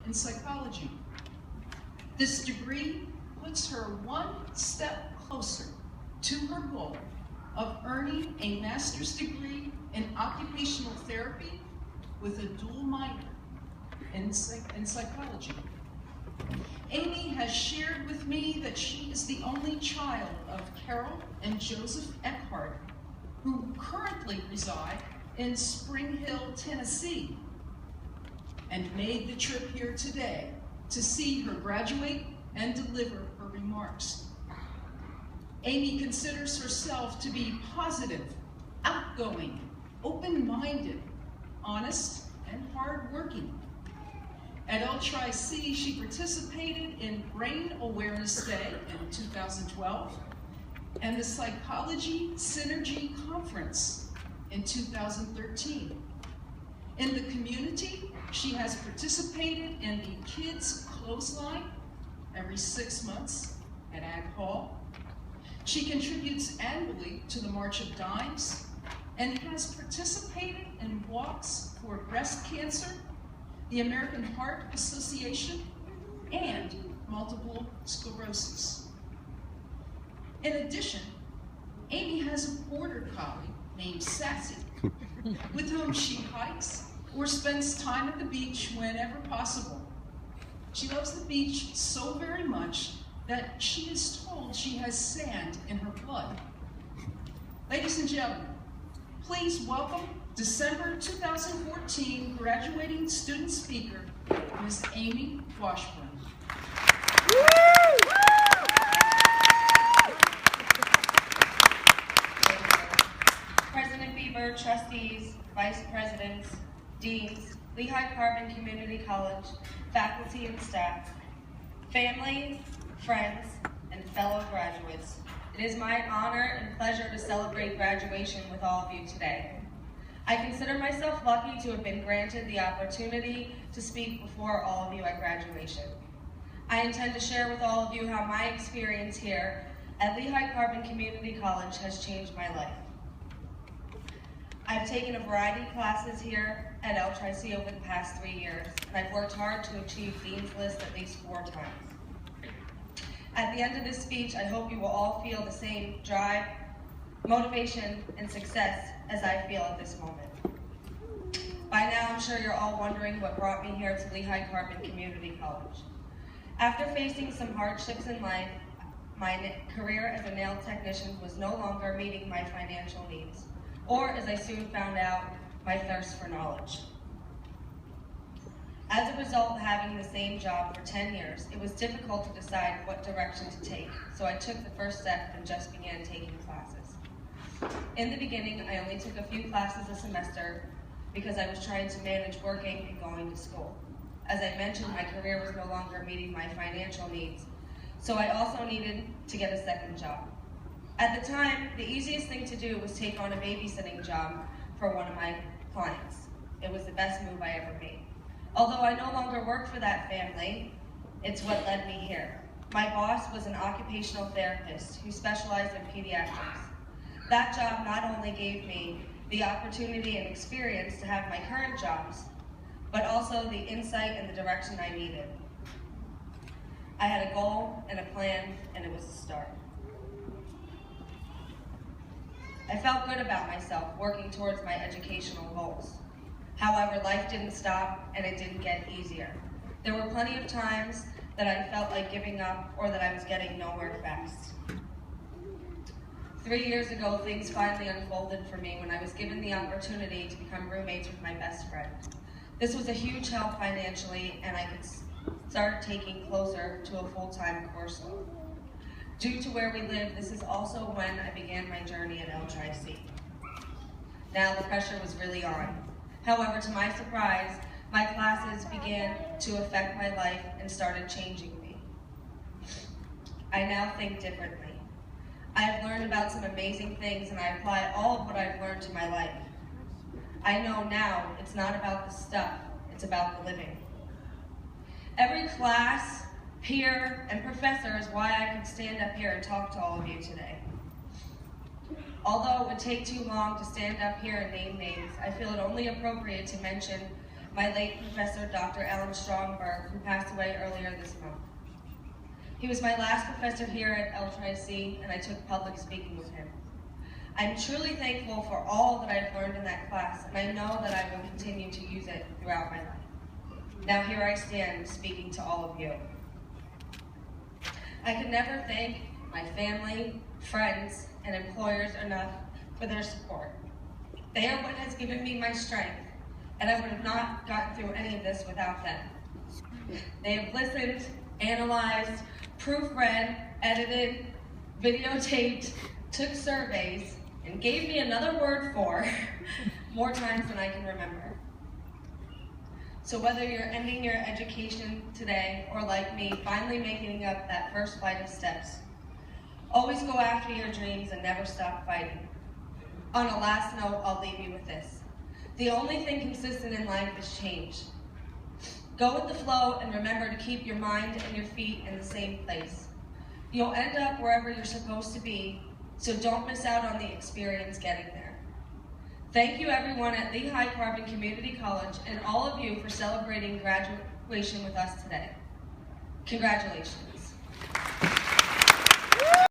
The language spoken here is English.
in psychology. This degree puts her one step closer to her goal of earning a master's degree in occupational therapy with a dual minor in psychology. Amy has shared with me that she is the only child of Carol and Joseph Eckhart, who currently reside in Spring Hill, Tennessee, and made the trip here today to see her graduate and deliver her remarks. Amy considers herself to be positive, outgoing, open-minded, honest, and hardworking. At LTRI-C, she participated in Brain Awareness Day in 2012 and the Psychology Synergy Conference in 2013. In the community, she has participated in the Kids Clothesline every 6 months at Ag Hall. She contributes annually to the March of Dimes and has participated in walks for breast cancer, the American Heart Association, and multiple sclerosis. In addition, Amy has a border collie named Sassy, with whom she hikes or spends time at the beach whenever possible. She loves the beach so very much that she is told she has sand in her blood. Ladies and gentlemen, please welcome December 2014 graduating student speaker, Ms. Amy Washburn. President Bieber, trustees, vice presidents, deans, Lehigh Carbon Community College, faculty and staff, family, friends, and fellow graduates. It is my honor and pleasure to celebrate graduation with all of you today. I consider myself lucky to have been granted the opportunity to speak before all of you at graduation. I intend to share with all of you how my experience here at Lehigh Carbon Community College has changed my life. I've taken a variety of classes here at LTRI-C over the past 3 years, and I've worked hard to achieve Dean's List at least 4 times. At the end of this speech, I hope you will all feel the same drive, motivation, and success as I feel at this moment. By now, I'm sure you're all wondering what brought me here to Lehigh Carbon Community College. After facing some hardships in life, my career as a nail technician was no longer meeting my financial needs, or as I soon found out, my thirst for knowledge. As a result of having the same job for 10 years, it was difficult to decide what direction to take, so I took the first step and just began taking classes. In the beginning, I only took a few classes a semester because I was trying to manage working and going to school. As I mentioned, my career was no longer meeting my financial needs, so I also needed to get a second job. At the time, the easiest thing to do was take on a babysitting job for one of my clients. It was the best move I ever made. Although I no longer work for that family, it's what led me here. My boss was an occupational therapist who specialized in pediatrics. That job not only gave me the opportunity and experience to have my current jobs, but also the insight and the direction I needed. I had a goal and a plan, and it was a start. I felt good about myself working towards my educational goals. However, life didn't stop and it didn't get easier. There were plenty of times that I felt like giving up or that I was getting nowhere fast. 3 years ago, things finally unfolded for me when I was given the opportunity to become roommates with my best friend. This was a huge help financially, and I could start taking closer to a full-time course load. Due to where we live, this is also when I began my journey at LTRI-C. Now the pressure was really on. However, to my surprise, my classes began to affect my life and started changing me. I now think differently. I have learned about some amazing things, and I apply all of what I've learned to my life. I know now it's not about the stuff, it's about the living. Every class, peer, and professor is why I can stand up here and talk to all of you today. Although it would take too long to stand up here and name names, I feel it only appropriate to mention my late professor, Dr. Alan Stromberg, who passed away earlier this month. He was my last professor here at LTIC, and I took public speaking with him. I'm truly thankful for all that I've learned in that class, and I know that I will continue to use it throughout my life. Now here I stand speaking to all of you. I could never thank my family, friends, and employers enough for their support. They are what has given me my strength, and I would have not gotten through any of this without them. They have listened, analyzed, proofread, edited, videotaped, took surveys, and gave me another word for more times than I can remember. So whether you're ending your education today or like me, finally making up that first flight of steps, always go after your dreams and never stop fighting. On a last note, I'll leave you with this. The only thing consistent in life is change. Go with the flow and remember to keep your mind and your feet in the same place. You'll end up wherever you're supposed to be, so don't miss out on the experience getting there. Thank you everyone at Lehigh Carbon Community College and all of you for celebrating graduation with us today. Congratulations.